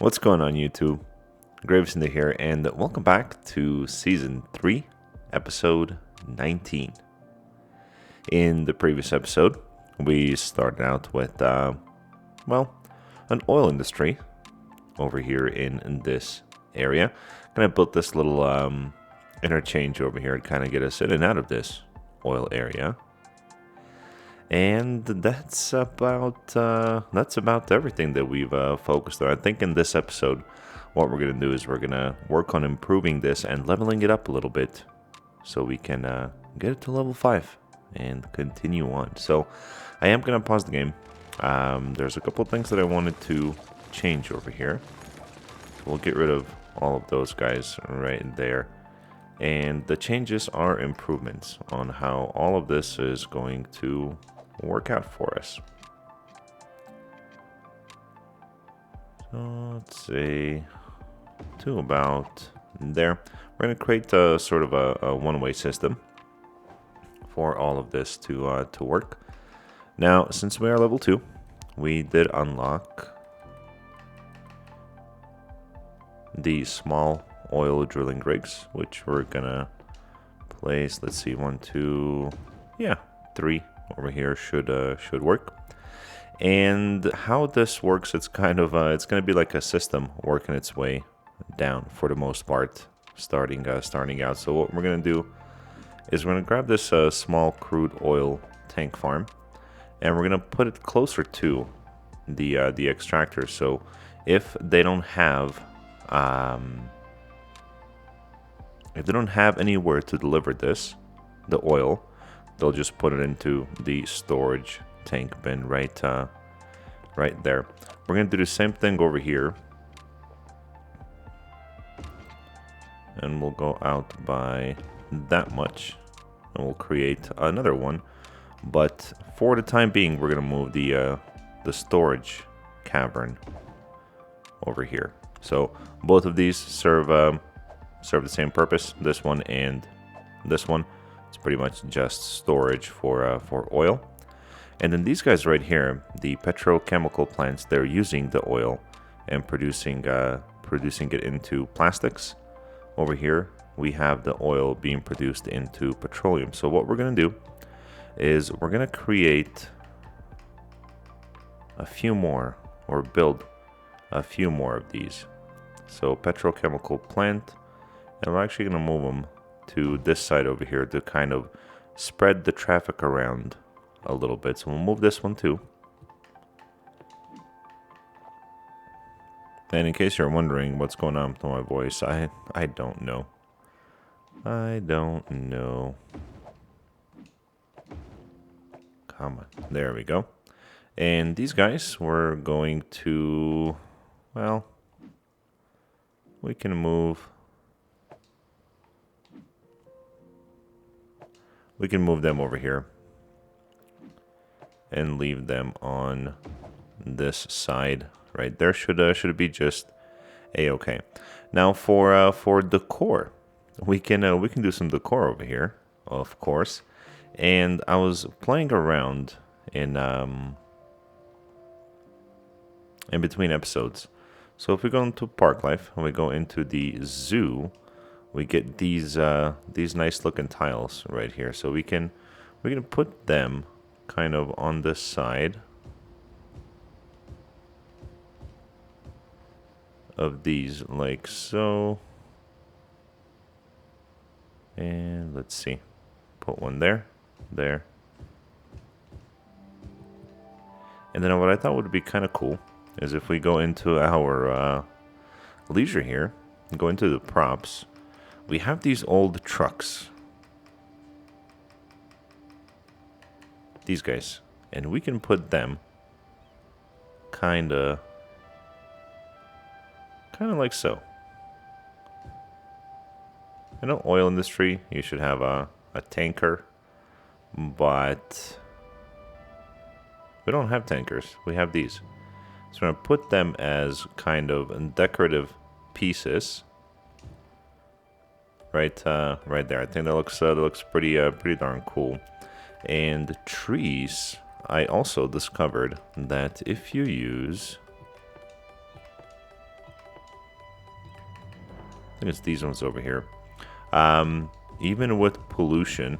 What's going on YouTube? GraveCinder here, and welcome back to Season 3, Episode 19. In the previous episode, we started out with, an oil industry over here in this area. And I built this little interchange over here to kind of get us in and out of this oil area. And that's about everything that we've focused on. I think in this episode, what we're going to do is we're going to work on improving this and leveling it up a little bit so we can get it to level 5 and continue on. So I am going to pause the game. There's a couple things that I wanted to change over here. We'll get rid of all of those guys right there. And the changes are improvements on how all of this is going to work out for us. So let's say to about there. We're going to create a sort of a one-way system for all of this to work. Now, since we are level 2, we did unlock the small oil drilling rigs, which we're gonna place. Let's see, 1, 2, 3 over here should work. And how this works, it's kind of it's gonna be like a system working its way down for the most part, starting out. So what we're gonna do is we're gonna grab this small crude oil tank farm, and we're gonna put it closer to the extractor. So if they don't have anywhere to deliver the oil, they'll just put it into the storage tank bin right there. We're gonna do the same thing over here, and we'll go out by that much, and we'll create another one. But for the time being, we're gonna move the storage cavern over here. So both of these serve the same purpose. This one and this one. It's pretty much just storage for oil. And then these guys right here, the petrochemical plants, they're using the oil and producing it into plastics. Over here, we have the oil being produced into petroleum. So what we're gonna do is we're gonna create a few more, or build a few more of these. So petrochemical plant, and we're actually going to move them to this side over here to kind of spread the traffic around a little bit. So we'll move this one too. And in case you're wondering what's going on with my voice, I don't know. I don't know. Come on. There we go. And these guys, we're going to, well, we can move them over here and leave them on this side right there. Should be just a-okay. Now for decor, we can do some decor over here, of course. And I was playing around in between episodes. So if we go into Park Life and we go into the zoo, we get these nice looking tiles right here. So we can put them kind of on this side of these, like so. And let's see, put one there. And then what I thought would be kind of cool is if we go into our leisure here, and go into the props, we have these old trucks. These guys. And we can put them kind of like so. I know oil industry, you should have a tanker, but we don't have tankers. We have these. So I'm going to put them as kind of decorative pieces right there. I think that looks pretty darn cool. And trees, I also discovered that if you use think it's these ones over here. Even with pollution,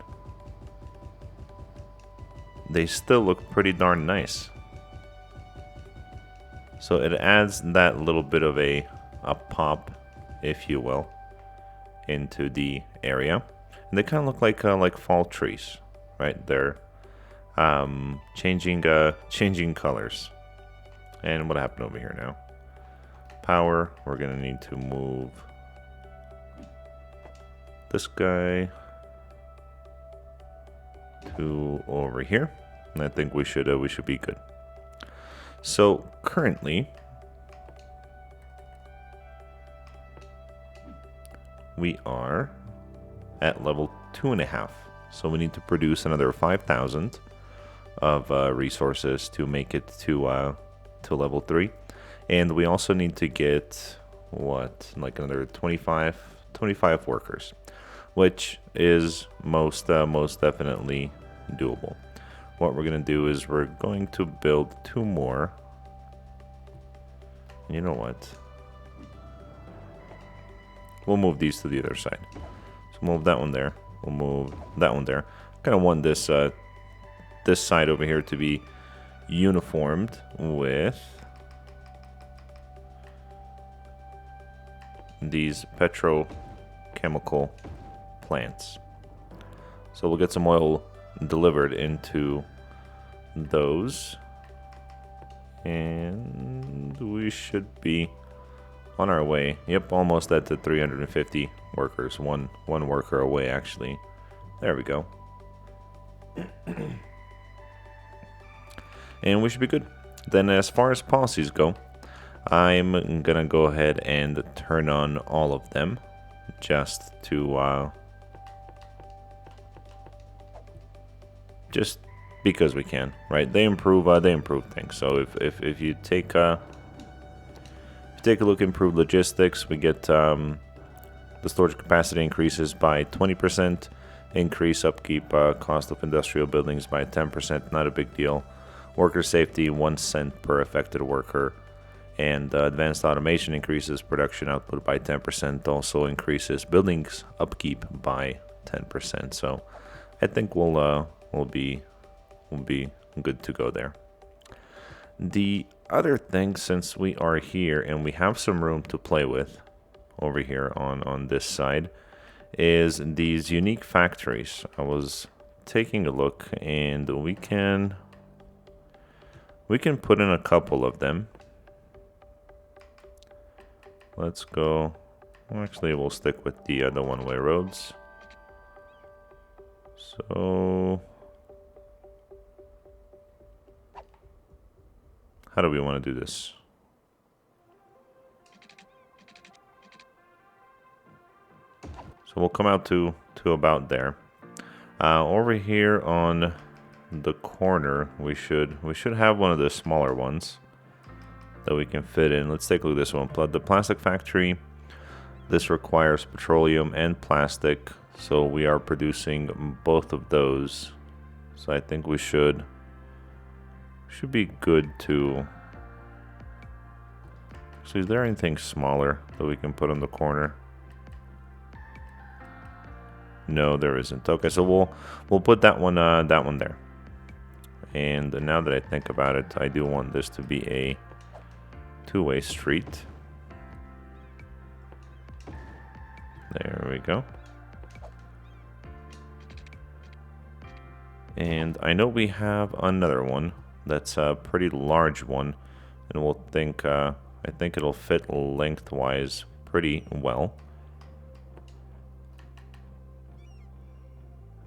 they still look pretty darn nice. So it adds that little bit of a pop, if you will, into the area. And they kind of look like fall trees, right? They're changing colors. And what happened over here now? Power, we're gonna need to move this guy to over here, and I think we should be good. So currently, we are at level 2.5. So we need to produce another 5,000 of resources to make it to level 3, and we also need to get like another 25 workers, which is most definitely doable. What we're gonna do is we're going to build 2 more. You know what? We'll move these to the other side. So move that one there. We'll move that one there. Kind of want this this side over here to be uniformed with these petrochemical plants. So we'll get some oil delivered into those, and we should be on our way. Yep, almost at the 350 workers. One worker away, actually. There we go. And we should be good. Then as far as policies go, I'm gonna go ahead and turn on all of them just to just because we can, right? They improve things. So if you take a look, improved logistics, we get the storage capacity increases by 20%, increase upkeep cost of industrial buildings by 10%, not a big deal. Worker safety, 1 cent per affected worker, and advanced automation increases production output by 10%, also increases buildings upkeep by 10%. So I think we'll be good to go there. The other thing, since we are here and we have some room to play with over here on this side, is these unique factories. I was taking a look, and we can put in a couple of them. Let's go. Well, actually, we'll stick with the one-way roads. So how do we want to do this? So we'll come out to about there. Over here on the corner, we should have one of the smaller ones that we can fit in. Let's take a look at this one. The plastic factory. This requires petroleum and plastic, so we are producing both of those. So I think we should be good to. So is there anything smaller that we can put on the corner? No, there isn't. Okay, so we'll put that one there. And now that I think about it, I do want this to be a 2-way street. There we go. And I know we have another one that's a pretty large one, and we'll think I think it'll fit lengthwise pretty well.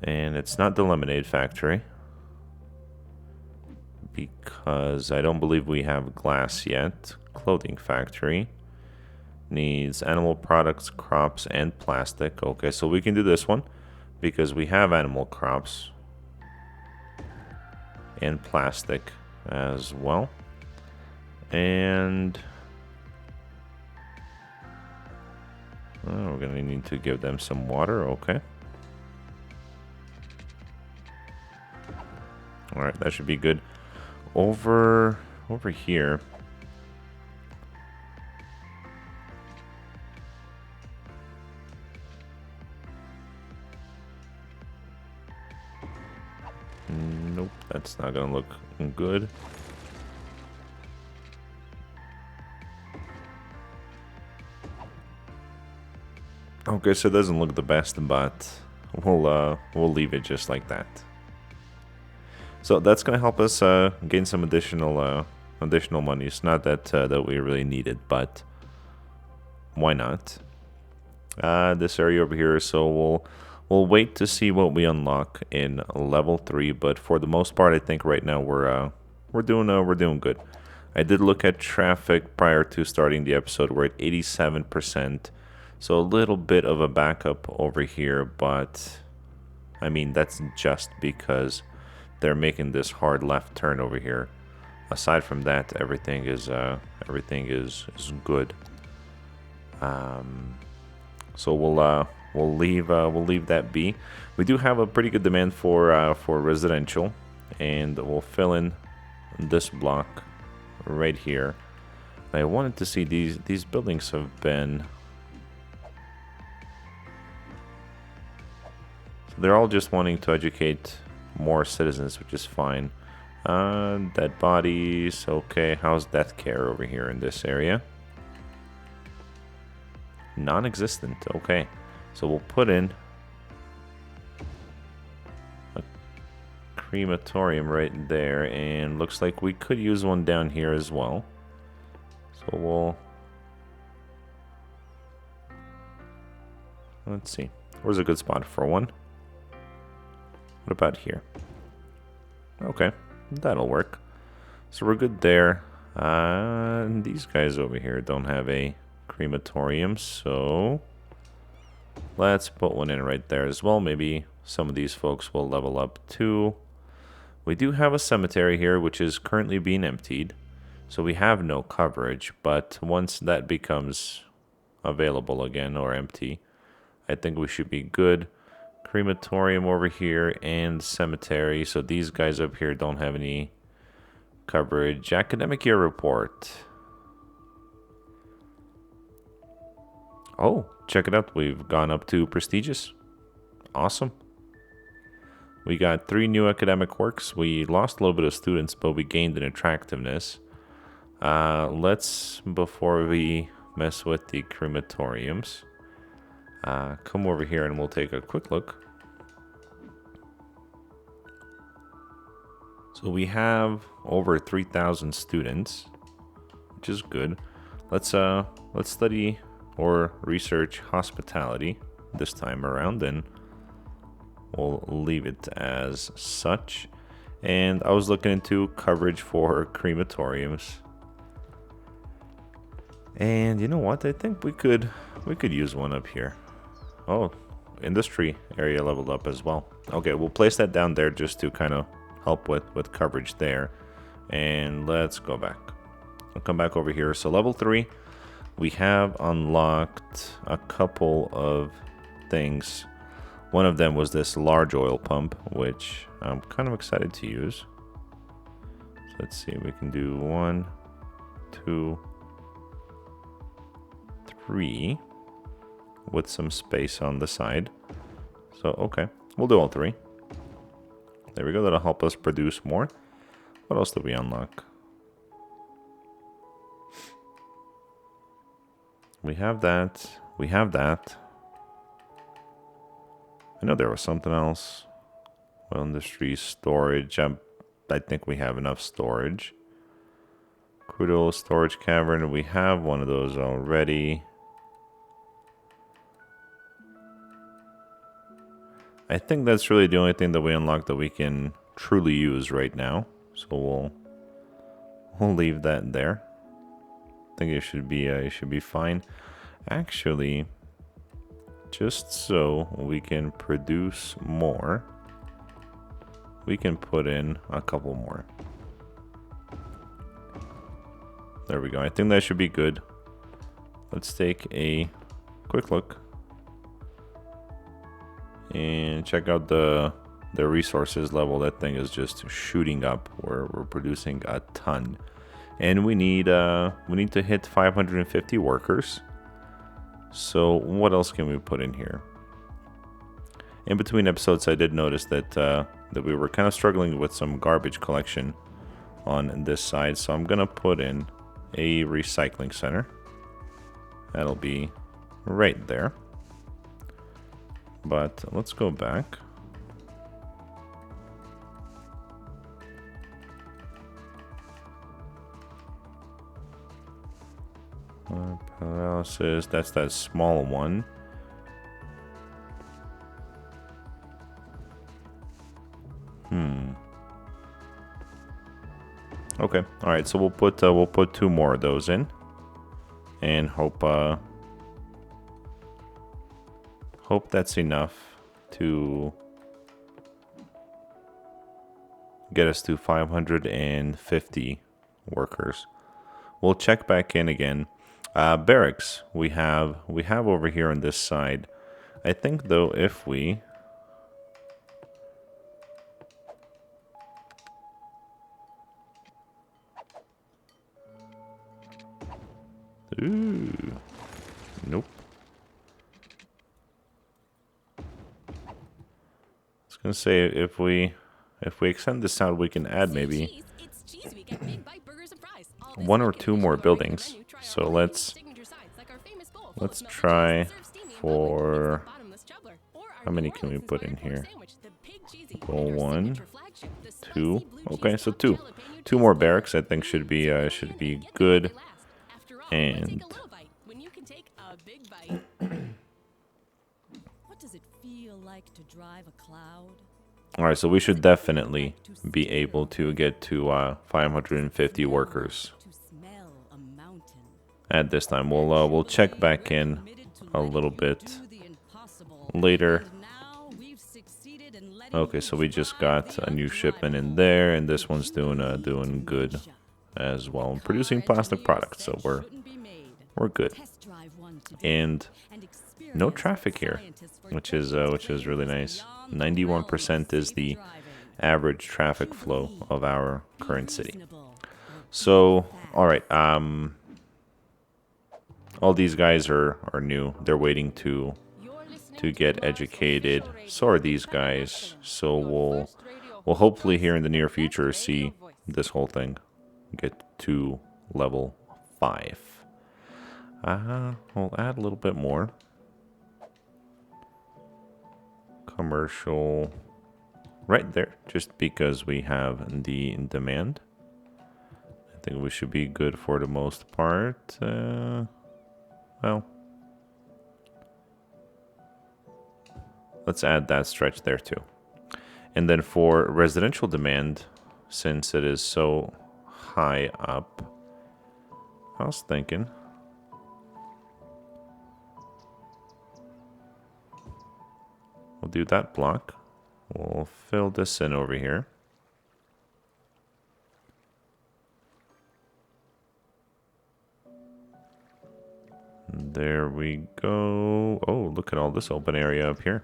And it's not the lemonade factory, because I don't believe we have glass yet. Clothing factory needs animal products, crops, and plastic. Okay, so we can do this one because we have animal crops and plastic as well. And we're gonna need to give them some water. Okay. All right, that should be good. Over here, Nope, that's not gonna look good. Okay, so it doesn't look the best, but we'll leave it just like that. So that's gonna help us gain some additional money. It's not that that we really need it, but why not? This area over here, so we'll wait to see what we unlock in level 3. But for the most part, I think right now we're doing good. I did look at traffic prior to starting the episode. We're at 87%, so a little bit of a backup over here. But I mean, that's just because they're making this hard left turn over here. Aside from that, everything is good. So we'll leave that be. We do have a pretty good demand for residential, and we'll fill in this block right here. I wanted to see these buildings have been. So they're all just wanting to educate more citizens, which is fine. Dead bodies, okay. How's death care over here in this area? Non-existent, okay. So we'll put in a crematorium right there, and looks like we could use one down here as well. So let's see. Where's a good spot for one? What about here? Okay, that'll work. So we're good there. These guys over here don't have a crematorium, so let's put one in right there as well. Maybe some of these folks will level up too. We do have a cemetery here, which is currently being emptied, so we have no coverage. But once that becomes available again or empty, I think we should be good. Crematorium over here and cemetery. So these guys up here don't have any coverage. Academic year report. Oh, check it out. We've gone up to prestigious. Awesome. We got 3 new academic works. We lost a little bit of students, but we gained in attractiveness. Let's, before we mess with the crematoriums, come over here and we'll take a quick look. So we have over 3,000 students, which is good. Let's study or research hospitality this time around, and we'll leave it as such. And I was looking into coverage for crematoriums. And you know what? I think we could use one up here. Oh, industry area leveled up as well. Okay, we'll place that down there just to kind of help with coverage there. And let's go back. I'll come back over here. So level 3, we have unlocked a couple of things. One of them was this large oil pump, which I'm kind of excited to use. So let's see, we can do 1, 2, 3 with some space on the side. So okay, we'll do all 3. There we go. That'll help us produce more. What else did we unlock? We have that. We have that. I know there was something else. Well, industry storage. I think we have enough storage. Crude oil storage cavern. We have one of those already. I think that's really the only thing that we unlocked that we can truly use right now. So we'll leave that there. I think it should be fine. Actually, just so we can produce more, we can put in a couple more. There we go. I think that should be good. Let's take a quick look and check out the resources level. That thing is just shooting up. We're producing a ton, and we need to hit 550 workers. So what else can we put in here? In between episodes, I did notice that that we were kind of struggling with some garbage collection on this side, so I'm gonna put in a recycling center. That'll be right there. But let's go back. Paralysis, that's that small one. Okay, all right. So we'll put 2 more of those in, and hope that's enough to get us to 550 workers. We'll check back in again. Barracks we have over here on this side. I think though if we nope. I was gonna say if we extend this out, we can add maybe 1 or 2 more buildings. So let's try for, how many can we put in here? Go 1, 2. Okay, so 2 more barracks I think should be good. And all right, so we should definitely be able to get to 550 workers at this time. We'll check back in a little bit later. Okay, so we just got a new shipment in there, and this one's doing good as well. Producing plastic products, so we're good. And no traffic here, which is really nice. 91% is the average traffic flow of our current city. So, all right, all these guys are new. They're waiting to get educated. So are these guys. So we'll hopefully here in the near future see this whole thing get to level 5. We'll add a little bit more. Commercial right there, just because we have the demand. I think we should be good for the most part. Well, let's add that stretch there too. And then for residential demand, since it is so high up, I was thinking we'll do that block. We'll fill this in over here. And there we go. Oh, look at all this open area up here.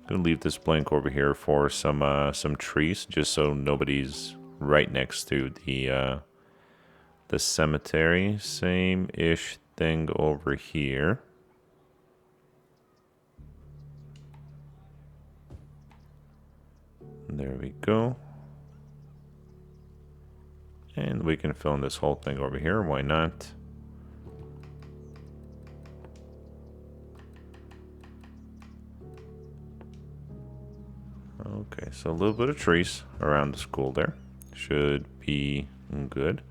Gonna leave this blank over here for some trees, just so nobody's right next to the cemetery. Same-ish thing over here. There we go. And we can fill in this whole thing over here. Why not? Okay, so a little bit of trees around the school there. Should be good.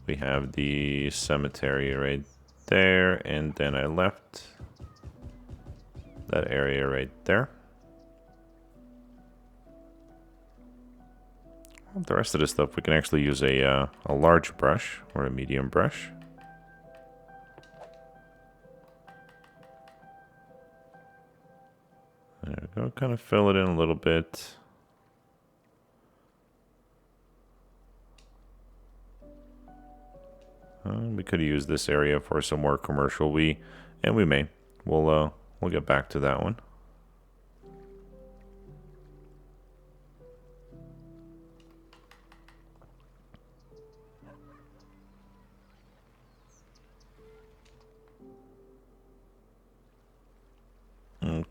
We have the cemetery right there, and then I left that area right there. The rest of this stuff we can actually use a large brush or a medium brush. There we go, kind of fill it in a little bit. We could use this area for some more commercial. We may. We'll get back to that one.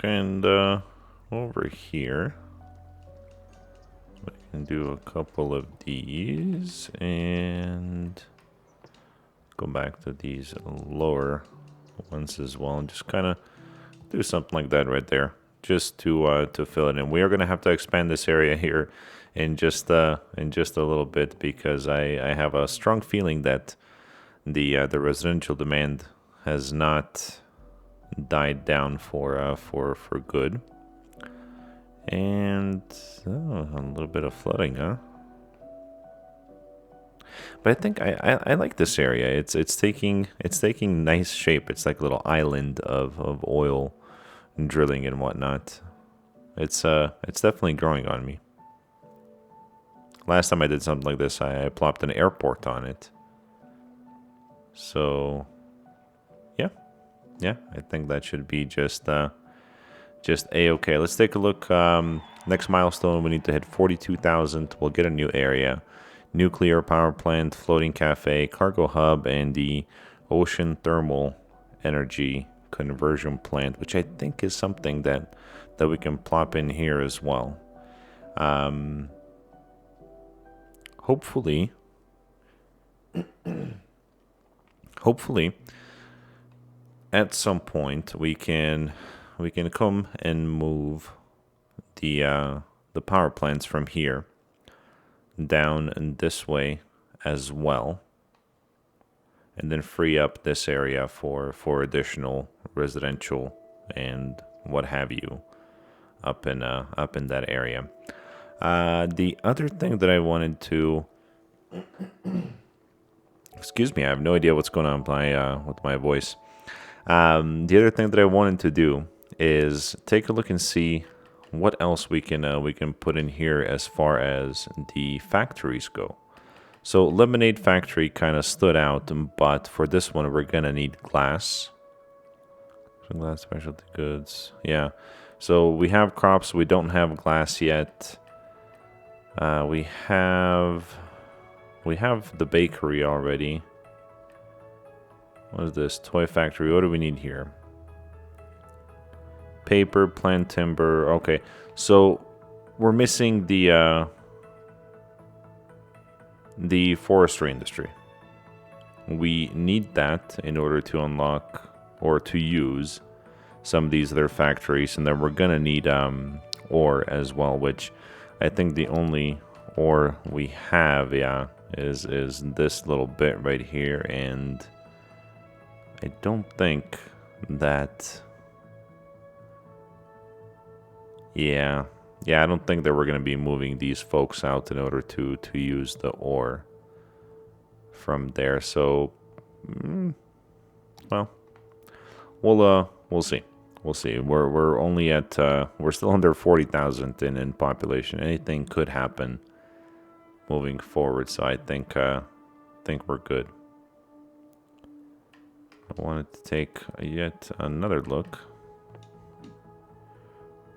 And over here, we can do a couple of these and go back to these lower ones as well, and just kind of do something like that right there, just to fill it in. We are going to have to expand this area here in just a little bit, because I have a strong feeling that the residential demand has not died down for good. And a little bit of flooding, huh? But I think I like this area. It's taking nice shape. It's like a little island of oil and drilling and whatnot. It's definitely growing on me. Last time I did something like this, I plopped an airport on it. So yeah, I think that should be just a-okay. Let's take a look. Next milestone, we need to hit 42,000. We'll get a new area. Nuclear power plant, floating cafe, cargo hub, and the ocean thermal energy conversion plant, which I think is something that we can plop in here as well. Hopefully, at some point we can come and move the power plants from here down and this way as well, and then free up this area for additional residential and what have you up in that area. The other thing that I wanted to excuse me, I have no idea what's going on with my voice. The other thing that I wanted to do is take a look and see what else we can put in here as far as the factories go. So Lemonade Factory kind of stood out, but for this one we're gonna need glass. Glass specialty goods. Yeah. So we have crops, we don't have glass yet. We have the bakery already. What is this? Toy factory. What do we need here? Paper, plant timber. Okay, so we're missing the forestry industry. We need that in order to unlock or to use some of these other factories, and then we're gonna need ore as well, which I think the only ore we have, is this little bit right here, and I don't think that. Yeah, I don't think that we're going to be moving these folks out in order to use the ore from there. So, well, we'll see. We'll see. We're only at we're still under 40,000 in population. Anything could happen moving forward. So I think we're good. I wanted to take yet another look.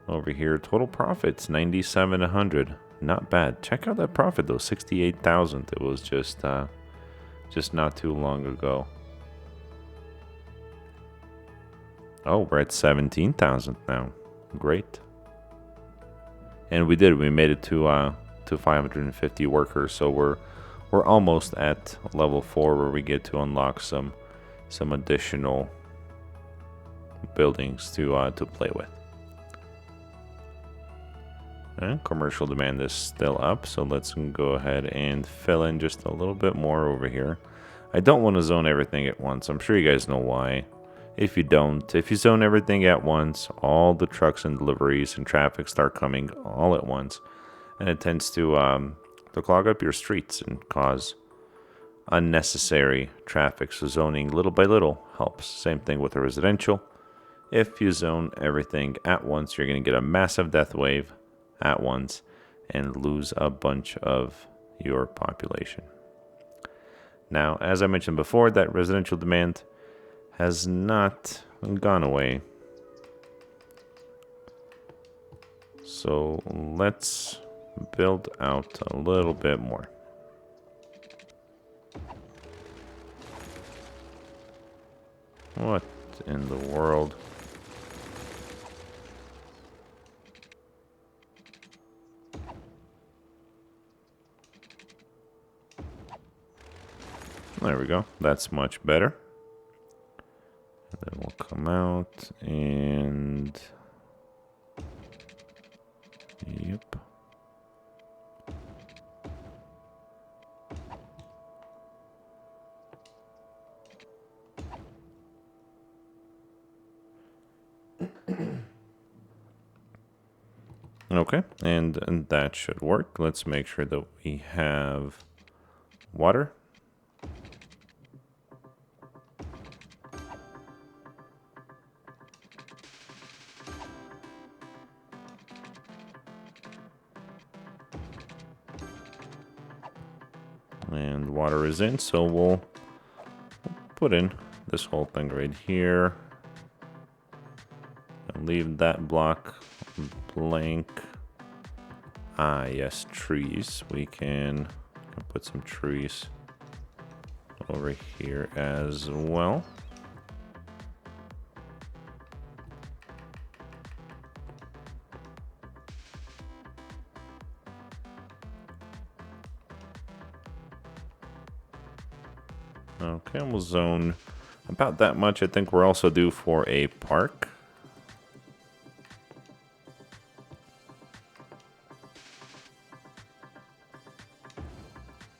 Over here, total profits 9,700. Not bad. Check out that profit though, 68,000. It was just not too long ago. Oh, we're at 17,000 now. Great. And we made it to 550 workers. So we're almost at level 4, where we get to unlock some additional buildings to play with. And commercial demand is still up, so let's go ahead and fill in just a little bit more over here. I don't want to zone everything at once. I'm sure you guys know why. If you zone everything at once, all the trucks and deliveries and traffic start coming all at once, and it tends to clog up your streets and cause unnecessary traffic. So zoning little by little helps. Same thing with the residential. If you zone everything at once, you're going to get a massive death wave at once and lose a bunch of your population. Now, as I mentioned before, that residential demand has not gone away. So let's build out a little bit more. What in the world? There we go. That's much better. And then we'll come out and... Yep. Okay, and that should work. Let's make sure that we have water. And water is in, so we'll put in this whole thing right here. And leave that block blank. Ah, yes, trees. We can put some trees over here as well. Okay, we'll zone about that much. I think we're also due for a park.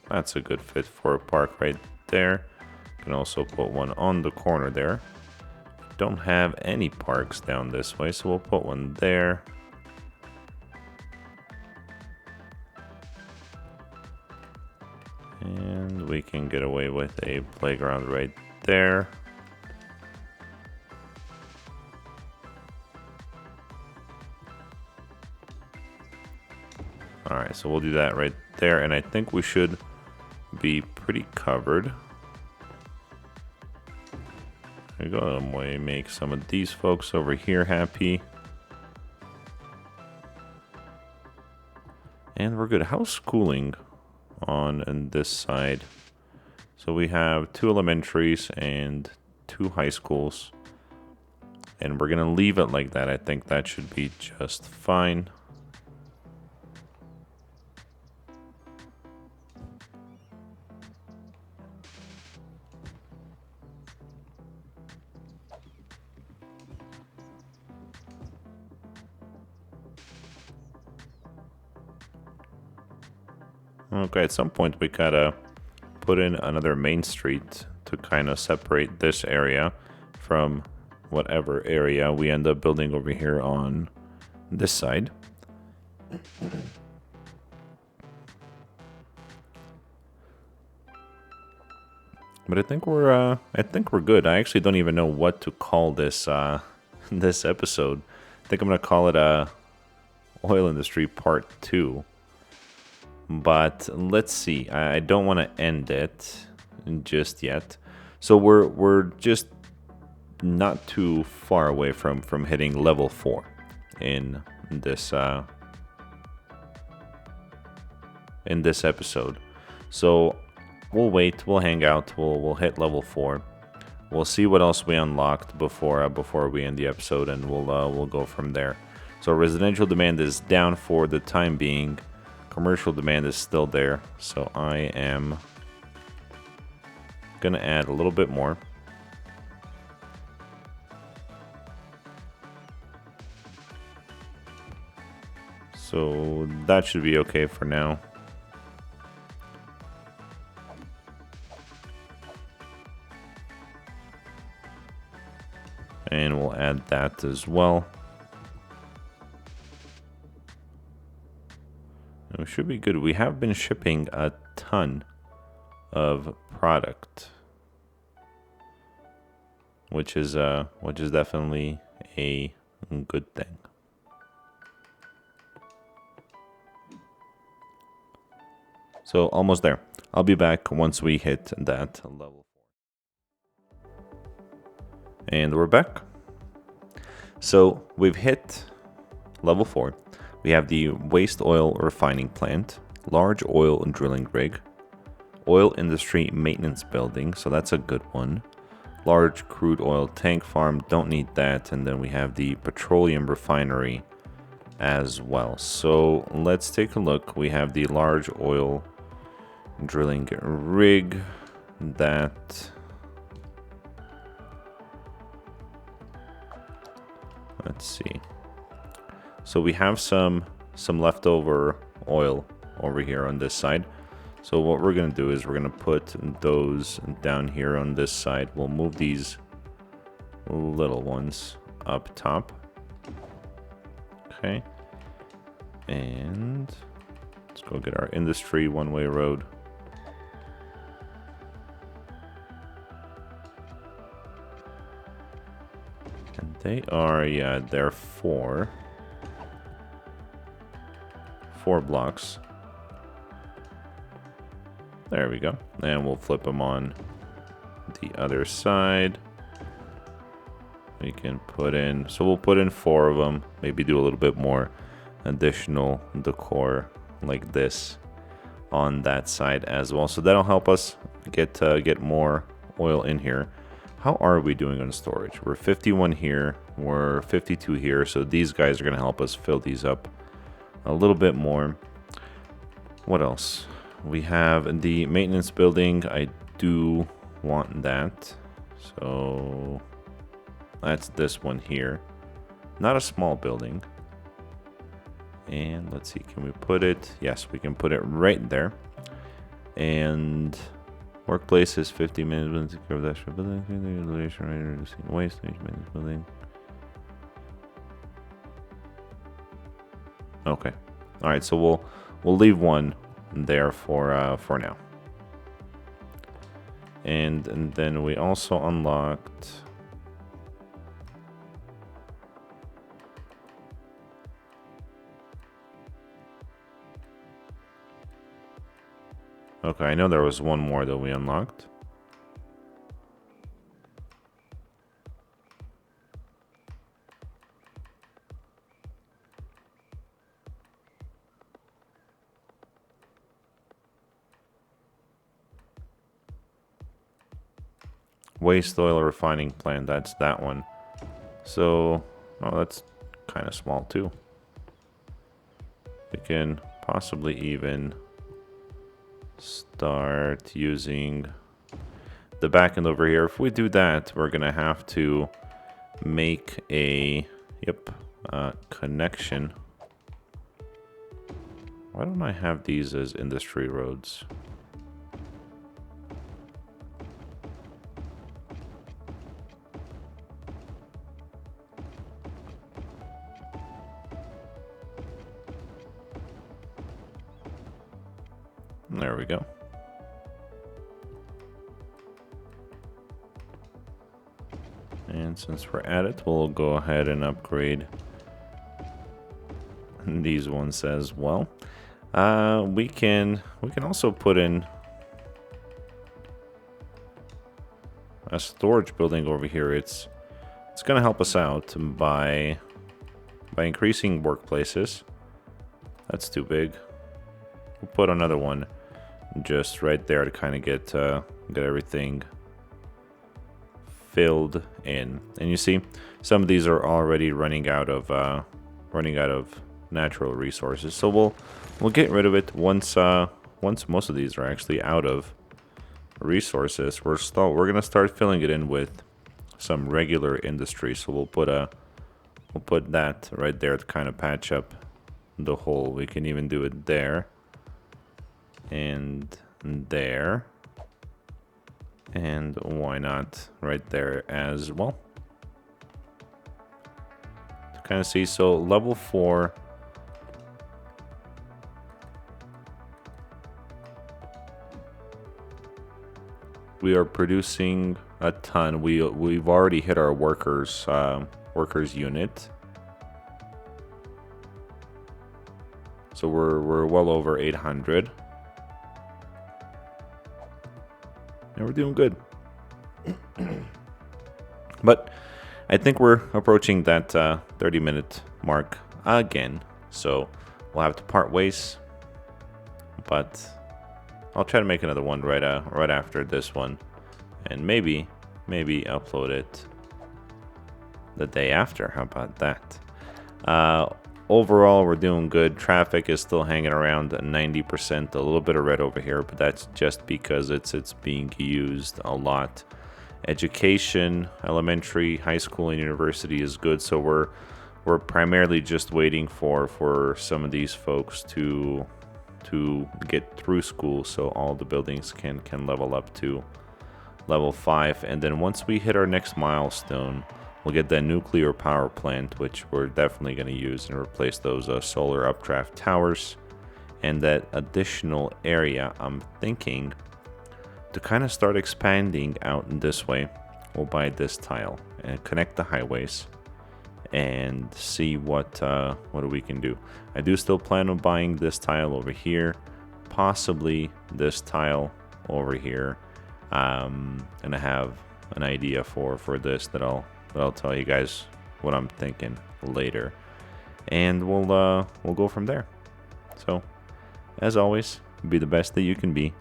That's a good fit for a park right there. You can also put one on the corner there. Don't have any parks down this way, so we'll put one there. And we can get away with a playground right there. Alright, so we'll do that right there, and I think we should be pretty covered. There we go, we make some of these folks over here happy. And we're good. How's schooling on this side? So we have 2 elementaries and 2 high schools. And we're gonna leave it like that. I think that should be just fine. Okay, at some point we gotta put in another main street to kind of separate this area from whatever area we end up building over here on this side. But I think we're good. I actually don't even know what to call this this episode. I think I'm gonna call it Oil Industry Part 2. But let's see. I don't want to end it just yet. So we're just not too far away from hitting level 4 in this episode. So we'll wait. We'll hang out. We'll hit level 4. We'll see what else we unlocked before we end the episode, and we'll go from there. So residential demand is down for the time being. Commercial demand is still there, so I am gonna add a little bit more. So that should be okay for now. And we'll add that as well. We should be good. We have been shipping a ton of product, which is definitely a good thing. So almost there. I'll be back once we hit that level 4. And we're back. So we've hit level 4. We have the waste oil refining plant, large oil and drilling rig, oil industry maintenance building, so that's a good one. Large crude oil tank farm, don't need that. And then we have the petroleum refinery as well. So let's take a look. We have the large oil drilling rig. that. Let's see. So we have some leftover oil over here on this side. So what we're gonna do is we're gonna put those down here on this side. We'll move these little ones up top. Okay. And let's go get our industry one-way road. And they are, yeah, they're four blocks. There we go. And we'll flip them on the other side. We can put in, so we'll put in 4 of them, maybe do a little bit more additional decor like this on that side as well. So that'll help us get more oil in here. How are we doing on storage? We're 51 here, we're 52 here, so these guys are gonna help us fill these up a little bit more. What else? We have the maintenance building. I do want that, so that's this one here. Not a small building. And let's see, can we put it? Yes, we can put it right there. And workplace is 50 minutes. Reducing waste. Building. Okay. All right. So we'll leave one there for now. And then we also unlocked. Okay, I know there was one more that we unlocked. Waste oil refining plant, that's that one. So, oh, that's kind of small too. We can possibly even start using the backend over here. If we do that, we're gonna have to make a connection. Why don't I have these as industry roads? There we go. And since we're at it, we'll go ahead and upgrade these ones as well. We can also put in a storage building over here. It's going to help us out by increasing workplaces. That's too big. We'll put another one just right there to kind of get everything filled in. And you see, some of these are already running out of natural resources. So we'll get rid of it once most of these are actually out of resources. We're gonna start filling it in with some regular industry. So we'll put that right there to kind of patch up the hole. We can even do it there. And there, and why not right there as well, to kind of see. So level 4, we are producing a ton. We've already hit our workers unit, so we're well over 800. And we're doing good. But I think we're approaching that 30-minute mark again. So we'll have to part ways. But I'll try to make another one right after this one. And maybe upload it the day after. How about that? overall, we're doing good. Traffic is still hanging around 90%. A little bit of red over here, but that's just because it's being used a lot. Education, elementary, high school, and university is good. So we're primarily just waiting for some of these folks to get through school, so all the buildings can level up to level 5. And then once we hit our next milestone, we'll get that nuclear power plant, which we're definitely going to use and replace those solar updraft towers. And that additional area, I'm thinking to kind of start expanding out in this way, we'll buy this tile and connect the highways and see what we can do. I do still plan on buying this tile over here, possibly this tile over here, and I have an idea for this that I'll tell you guys what I'm thinking later, and we'll go from there. So, as always, be the best that you can be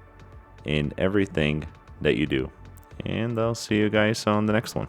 in everything that you do, and I'll see you guys on the next one.